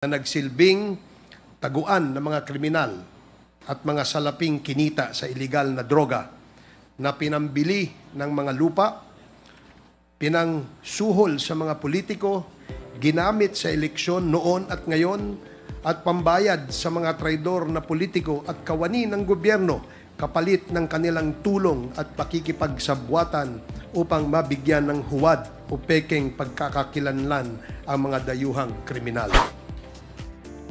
na nagsilbing taguan ng mga kriminal at mga salaping kinita sa iligal na droga na pinambili ng mga lupa, pinangsuhol sa mga politiko, ginamit sa eleksyon noon at ngayon, at pambayad sa mga traidor na politiko at kawani ng gobyerno kapalit ng kanilang tulong at pakikipagsabwatan upang mabigyan ng huwad o pekeng pagkakakilanlan ang mga dayuhang kriminal.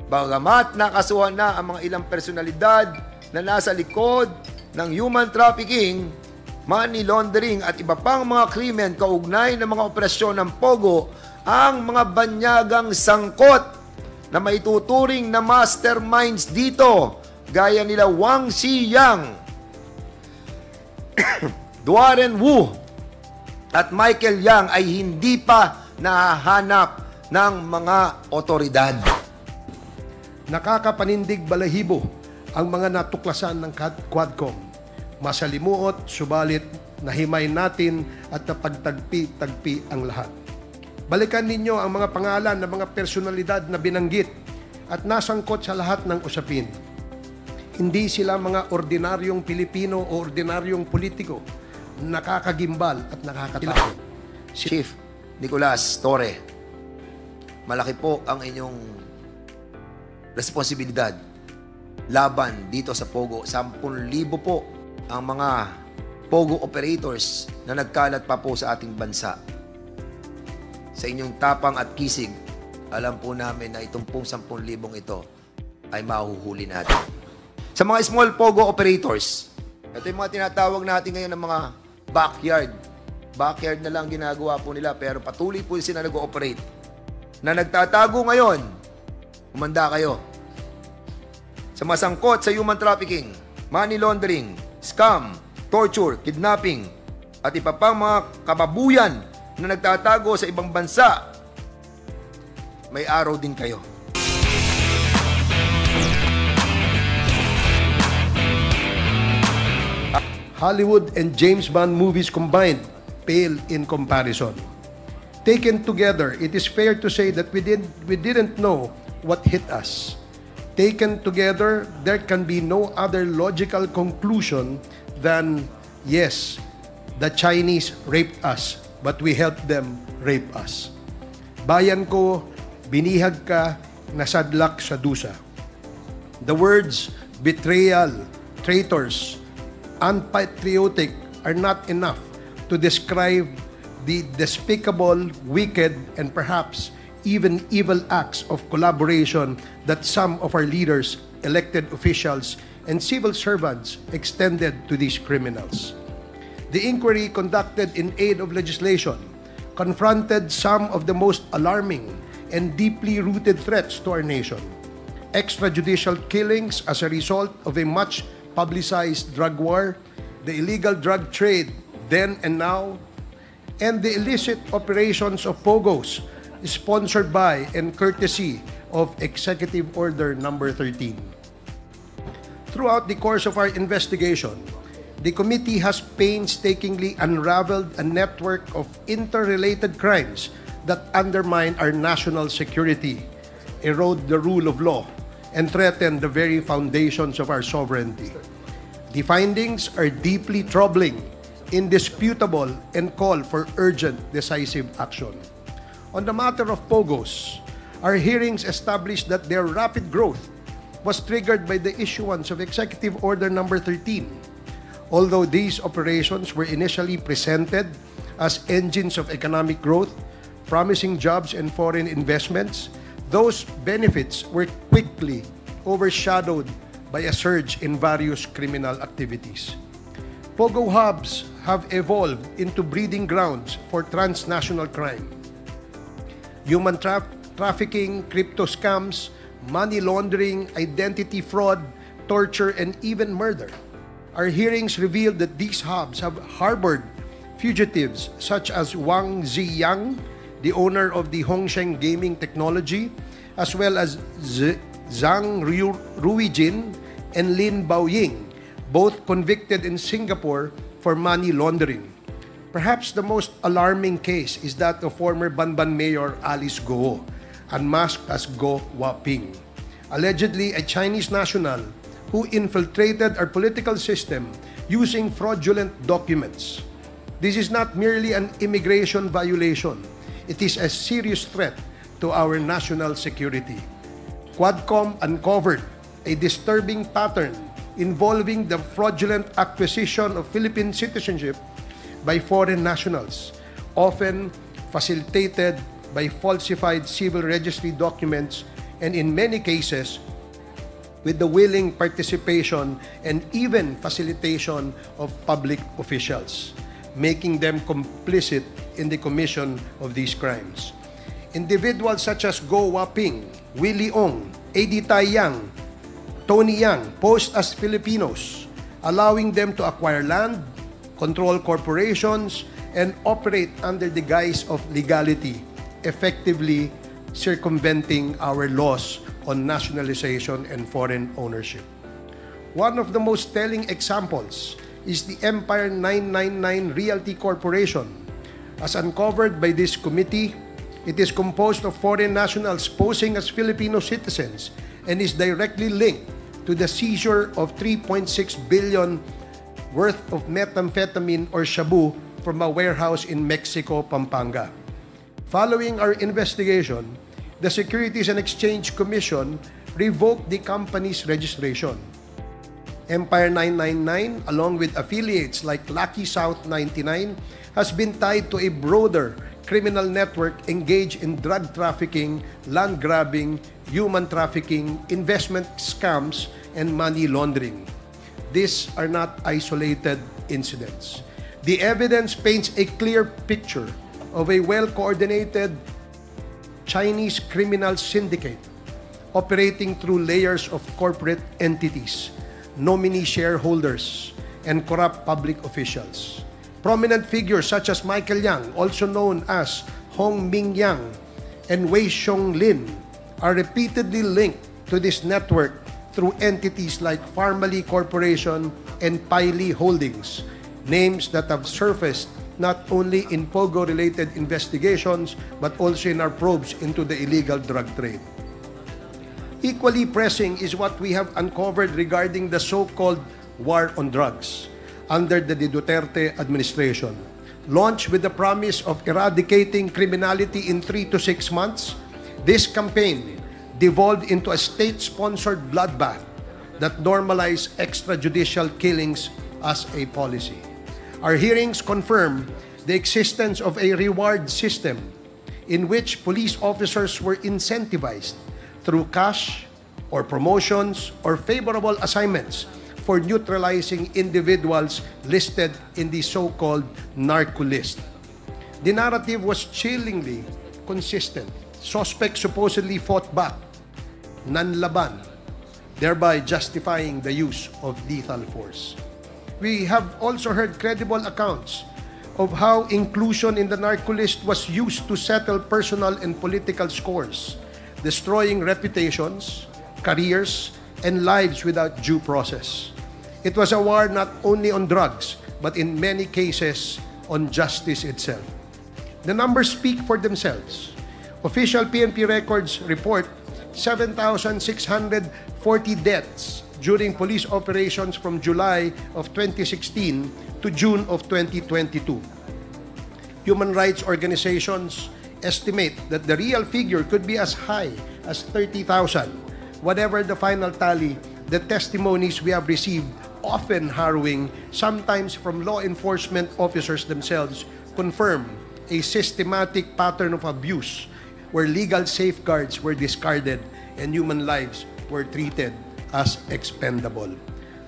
Bagamat nakasuhan na ang mga ilang personalidad na nasa likod ng human trafficking, money laundering at iba pang mga krimen kaugnay ng mga operasyon ng Pogo, ang mga banyagang sangkot na maituturing na masterminds dito, gaya nila Wang Xiyang, Duaren Wu at Michael Yang ay hindi pa nahahanap ng mga otoridad. Nakakapanindig balahibo ang mga natuklasan ng Quadcom. Masalimuot, subalit nahimay natin at napagtagpi-tagpi ang lahat. Balikan ninyo ang mga pangalan ng mga personalidad na binanggit at nasangkot sa lahat ng usapin. Hindi sila mga ordinaryong Pilipino o ordinaryong politiko, nakakagimbal at nakakatakot. Chief Nicolas Torre, malaki po ang inyong responsibilidad laban dito sa Pogo. 10,000 po ang mga Pogo operators na nagkalat pa po sa ating bansa. Sa inyong tapang at kisig, alam po namin na itong pong 10,000 ito ay mahuhuli natin. Sa mga small Pogo operators, ito yung mga tinatawag natin ngayon ng mga backyard. Backyard na lang ginagawa po nila pero patuloy po sila nag-ooperate. Na nagtatago ngayon, umanda kayo. Sa masangkot sa human trafficking, money laundering, scam, torture, kidnapping, at iba pang mga kababuyan na nagtatago sa ibang bansa, may araw din kayo. Hollywood and James Bond movies combined pale in comparison. Taken together, it is fair to say that we didn't know what hit us. Taken together, there can be no other logical conclusion than, yes, the Chinese raped us, but we helped them rape us. Bayan ko, binihag ka, nasadlak sa dusa. The words betrayal, traitors, unpatriotic are not enough to describe the despicable, wicked, and perhaps even evil acts of collaboration that some of our leaders, elected officials, and civil servants extended to these criminals. The inquiry conducted in aid of legislation confronted some of the most alarming and deeply rooted threats to our nation. Extrajudicial killings as a result of a much publicized drug war, the illegal drug trade then and now, and the illicit operations of POGOs sponsored by and courtesy of Executive Order Number 13. Throughout the course of our investigation, the committee has painstakingly unraveled a network of interrelated crimes that undermine our national security, erode the rule of law, and threaten the very foundations of our sovereignty. The findings are deeply troubling, indisputable, and call for urgent, decisive action. On the matter of POGOs, our hearings established that their rapid growth was triggered by the issuance of Executive Order Number 13. Although these operations were initially presented as engines of economic growth, promising jobs and foreign investments, those benefits were quickly overshadowed by a surge in various criminal activities. Pogo hubs have evolved into breeding grounds for transnational crime. Human trafficking, crypto scams, money laundering, identity fraud, torture, and even murder. Our hearings revealed that these hubs have harbored fugitives such as Wang Xiyang, the owner of the Hongsheng Gaming Technology, as well as Zhang Ruijin and Lin Baoying, both convicted in Singapore for money laundering. Perhaps the most alarming case is that of former Banban Mayor Alice Go, unmasked as Go Waping, allegedly a Chinese national who infiltrated our political system using fraudulent documents. This is not merely an immigration violation. It is a serious threat to our national security. Quadcom uncovered a disturbing pattern involving the fraudulent acquisition of Philippine citizenship by foreign nationals, often facilitated by falsified civil registry documents and in many cases with the willing participation and even facilitation of public officials, making them complicit in the commission of these crimes. Individuals such as Go Waping, Willie Ong, Eddie Tai Yang, Tony Yang posed as Filipinos, allowing them to acquire land, control corporations, and operate under the guise of legality, effectively circumventing our laws on nationalization and foreign ownership. One of the most telling examples is the Empire 999 Realty Corporation. As uncovered by this committee, it is composed of foreign nationals posing as Filipino citizens and is directly linked to the seizure of 3.6 billion worth of methamphetamine or shabu from a warehouse in Mexico, Pampanga. Following our investigation, the Securities and Exchange Commission revoked the company's registration. Empire 999, along with affiliates like Lucky South 99, has been tied to a broader criminal network engaged in drug trafficking, land grabbing, human trafficking, investment scams, and money laundering. These are not isolated incidents. The evidence paints a clear picture of a well-coordinated Chinese criminal syndicate operating through layers of corporate entities, nominee shareholders, and corrupt public officials. Prominent figures such as Michael Yang, also known as Hong Ming Yang, and Wei Xiong Lin are repeatedly linked to this network through entities like Farmally Corporation and Piley Holdings, names that have surfaced not only in POGO-related investigations but also in our probes into the illegal drug trade. Equally pressing is what we have uncovered regarding the so-called war on drugs under the Duterte administration. Launched with the promise of eradicating criminality in 3 to 6 months, this campaign devolved into a state-sponsored bloodbath that normalized extrajudicial killings as a policy. Our hearings confirm the existence of a reward system in which police officers were incentivized through cash or promotions or favorable assignments for neutralizing individuals listed in the so-called narco list. The narrative was chillingly consistent. Suspects supposedly fought back, nanlaban, thereby justifying the use of lethal force. We have also heard credible accounts of how inclusion in the narco list was used to settle personal and political scores, destroying reputations, careers, and lives without due process. It was a war not only on drugs, but in many cases on justice itself. The numbers speak for themselves. Official PNP records report 7,640 deaths during police operations from July of 2016 to June of 2022. Human rights organizations estimate that the real figure could be as high as 30,000. Whatever the final tally, the testimonies we have received, often harrowing, sometimes from law enforcement officers themselves, confirm a systematic pattern of abuse where legal safeguards were discarded and human lives were treated as expendable.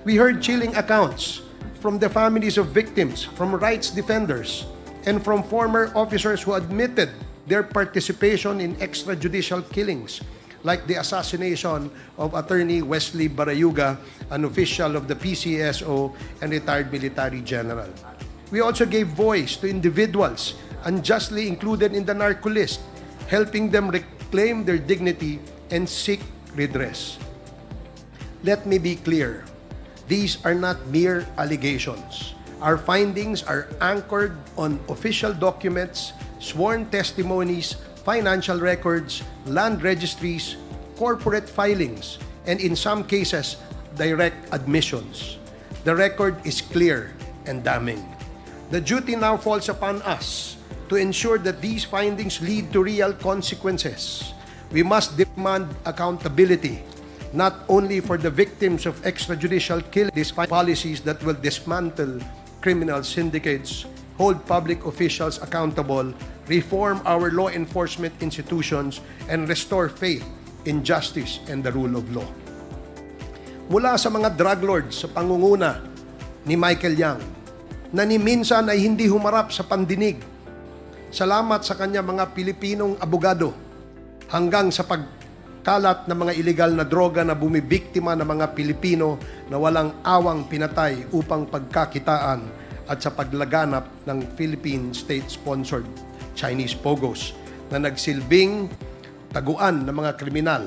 We heard chilling accounts from the families of victims, from rights defenders, and from former officers who admitted their participation in extrajudicial killings, like the assassination of Attorney Wesley Barayuga, an official of the PCSO and retired military general. We also gave voice to individuals unjustly included in the narco list, helping them reclaim their dignity and seek redress. Let me be clear, these are not mere allegations. Our findings are anchored on official documents, sworn testimonies, financial records, land registries, corporate filings, and in some cases, direct admissions. The record is clear and damning. The duty now falls upon us to ensure that these findings lead to real consequences. We must demand accountability, not only for the victims of extrajudicial killing, these policies that will dismantle criminal syndicates, hold public officials accountable, reform our law enforcement institutions, and restore faith in justice and the rule of law. Mula sa mga drug lords sa pangunguna ni Michael Yang, na ni minsan ay hindi humarap sa pandinig, salamat sa kanya mga Pilipinong abogado, hanggang sa pagkalat ng mga iligal na droga na bumibiktima ng mga Pilipino na walang awang pinatay upang pagkakitaan at sa paglaganap ng Philippine state-sponsored Chinese Pogos na nagsilbing taguan ng mga kriminal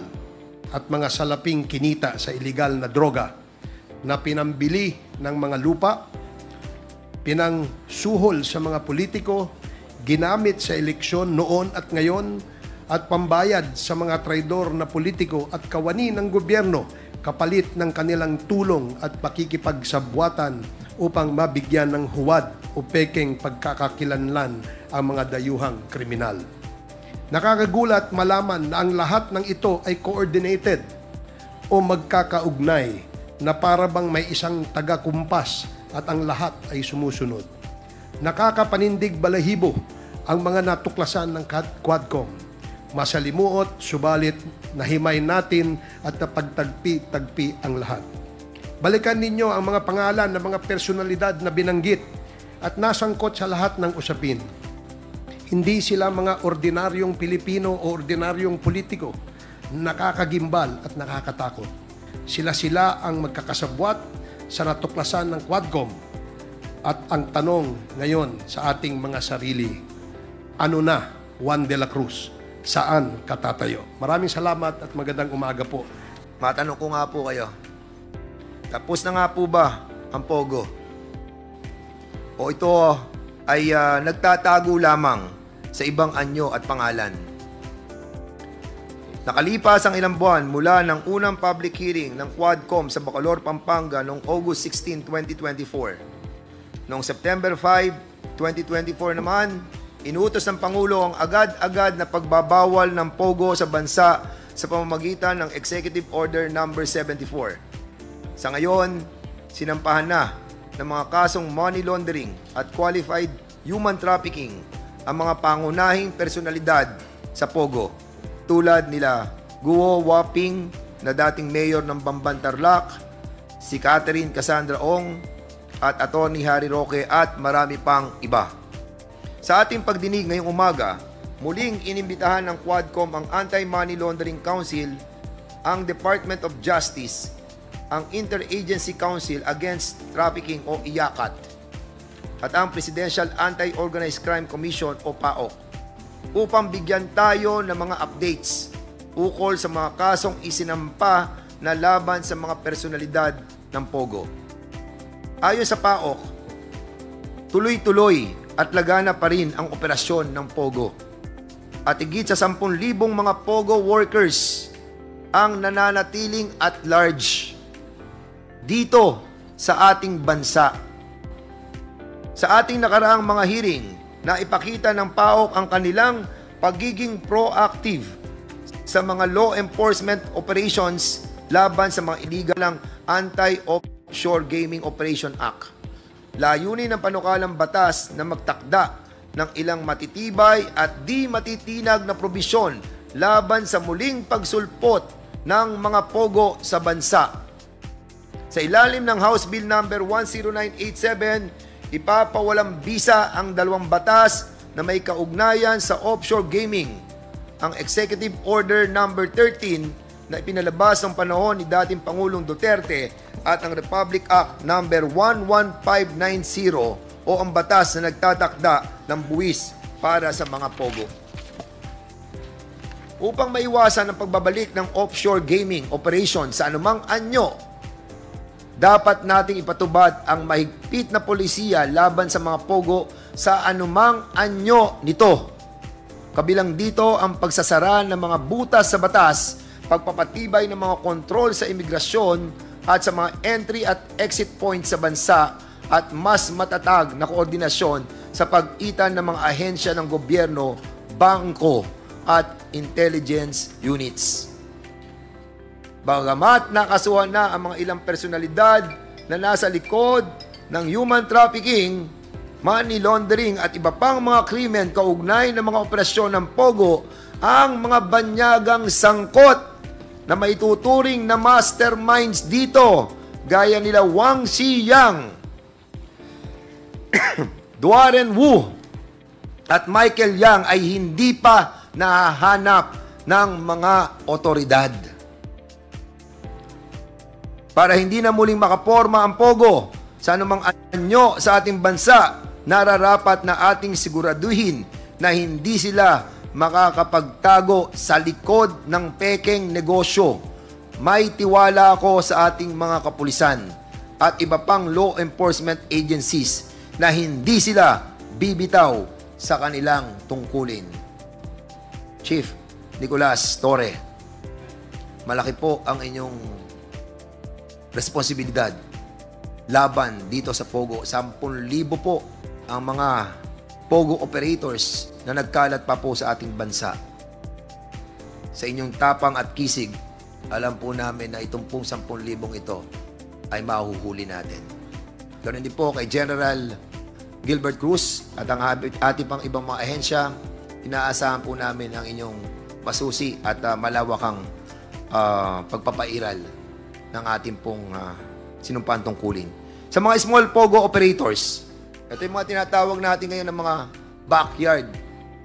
at mga salaping kinita sa iligal na droga na pinambili ng mga lupa, pinangsuhol sa mga politiko, ginamit sa eleksyon noon at ngayon, at pambayad sa mga traidor na politiko at kawani ng gobyerno kapalit ng kanilang tulong at pakikipagsabwatan upang mabigyan ng huwad o pekeng pagkakakilanlan ang mga dayuhang kriminal. Nakakagulat malaman na ang lahat ng ito ay coordinated o magkakaugnay na para bang may isang taga-kumpas at ang lahat ay sumusunod. Nakakapanindig balahibo ang mga natuklasan ng Quadcom. Masalimuot, subalit nahimay natin at napagtagpi-tagpi ang lahat. Balikan ninyo ang mga pangalan ng mga personalidad na binanggit at nasangkot sa lahat ng usapin. Hindi sila mga ordinaryong Pilipino o ordinaryong politiko, nakakagimbal at nakakatakot. Sila ang magkakasabwat sa natuklasan ng Quadcom. At ang tanong ngayon sa ating mga sarili, ano na Juan de la Cruz? Saan katatayo? Maraming salamat at magandang umaga po. Matanong ko nga po kayo, tapos na nga po ba ang Pogo? O ito ay nagtatago lamang sa ibang anyo at pangalan? Nakalipas ang ilang buwan mula ng unang public hearing ng Quadcom sa Bacolor, Pampanga noong August 16, 2024. Noong September 5, 2024 naman, inutos ng Pangulo ang agad-agad na pagbabawal ng Pogo sa bansa sa pamamagitan ng Executive Order No. 74. Sa ngayon, sinampahan na ng mga kasong money laundering at qualified human trafficking ang mga pangunahing personalidad sa Pogo tulad nila Guo Waping na dating mayor ng Bamban Tarlac, si Catherine Cassandra Ong at Atty. Harry Roque at marami pang iba. Sa ating pagdinig ngayong umaga, muling inimbitahan ng Quadcom ang Anti-Money Laundering Council, ang Department of Justice, ang Interagency Council Against Trafficking o IACAT, at ang Presidential Anti-Organized Crime Commission o PAOC upang bigyan tayo ng mga updates ukol sa mga kasong isinampa na laban sa mga personalidad ng Pogo. Ayon sa PAOC, tuloy-tuloy at lagana pa rin ang operasyon ng Pogo. At higit sa 10,000 mga Pogo workers ang nananatiling at large dito sa ating bansa. Sa ating nakaraang mga hearing, na ipakita ng PAOC ang kanilang pagiging proactive sa mga law enforcement operations laban sa mga illegal Anti-Offshore Gaming Operation Act. Layunin ng panukalang batas na magtakda ng ilang matitibay at di matitinag na probisyon laban sa muling pagsulpot ng mga Pogo sa bansa. Sa ilalim ng House Bill No. 10987, ipapawalang bisa ang dalawang batas na may kaugnayan sa offshore gaming, ang Executive Order No. 13 na ipinalabas ng panahon ni dating Pangulong Duterte at ang Republic Act No. 11590 o ang batas na nagtatakda ng buwis para sa mga Pogo. Upang maiwasan ang pagbabalik ng offshore gaming operation sa anumang anyo, dapat nating ipatubad ang mahigpit na polisiya laban sa mga Pogo sa anumang anyo nito. Kabilang dito ang pagsasara ng mga butas sa batas, pagpapatibay ng mga kontrol sa imigrasyon at sa mga entry at exit points sa bansa at mas matatag na koordinasyon sa pagitan ng mga ahensya ng gobyerno, bangko at intelligence units. Bagamat nakasuhan na ang mga ilang personalidad na nasa likod ng human trafficking, money laundering at iba pang mga krimen kaugnay ng mga operasyon ng Pogo, ang mga banyagang sangkot na maituturing na masterminds dito, gaya nila Wang Xiyang, Duaren Wu at Michael Yang ay hindi pa nahahanap ng mga otoridad. Para hindi na muling makaporma ang Pogo sa anumang anyo sa ating bansa, nararapat na ating siguraduhin na hindi sila makakapagtago sa likod ng pekeng negosyo. May tiwala ako sa ating mga kapulisan at iba pang law enforcement agencies na hindi sila bibitaw sa kanilang tungkulin. Chief Nicolas Torre, malaki po ang inyong responsibilidad laban dito sa Pogo. 10,000 po ang mga Pogo operators na nagkalat pa po sa ating bansa. Sa inyong tapang at kisig, alam po namin na itong pong 10,000 ito ay mahuhuli natin. Ganoon din po kay General Gilbert Cruz at ang ating pang ibang mga ahensya. Inaasahan po namin ang inyong masusi at malawakang pagpapairal ng ating pong sinumpang tungkulin. Sa mga small Pogo operators, ito yung mga tinatawag natin ngayon ng mga backyard.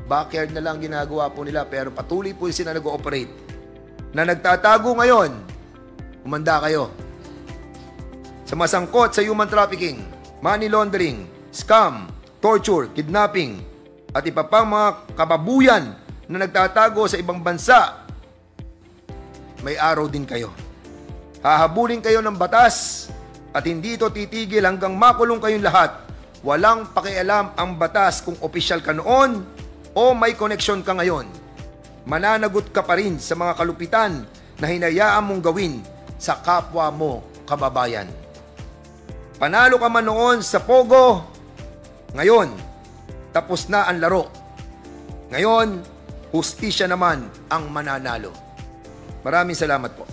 Backyard na lang ginagawa po nila pero patuloy po sila nag-ooperate. Na nagtatago ngayon, umanda kayo. Sa masangkot sa human trafficking, money laundering, scam, torture, kidnapping, at iba pang mga kababuyan na nagtatago sa ibang bansa, may araw din kayo. Hahabulin kayo ng batas at hindi ito titigil hanggang makulong kayong lahat. Walang pakialam ang batas kung opisyal ka noon o may koneksyon ka ngayon. Mananagot ka pa rin sa mga kalupitan na hinayaan mong gawin sa kapwa mo kababayan. Panalo ka man noon sa Pogo, ngayon, tapos na ang laro. Ngayon, hustisya naman ang mananalo. Maraming salamat po.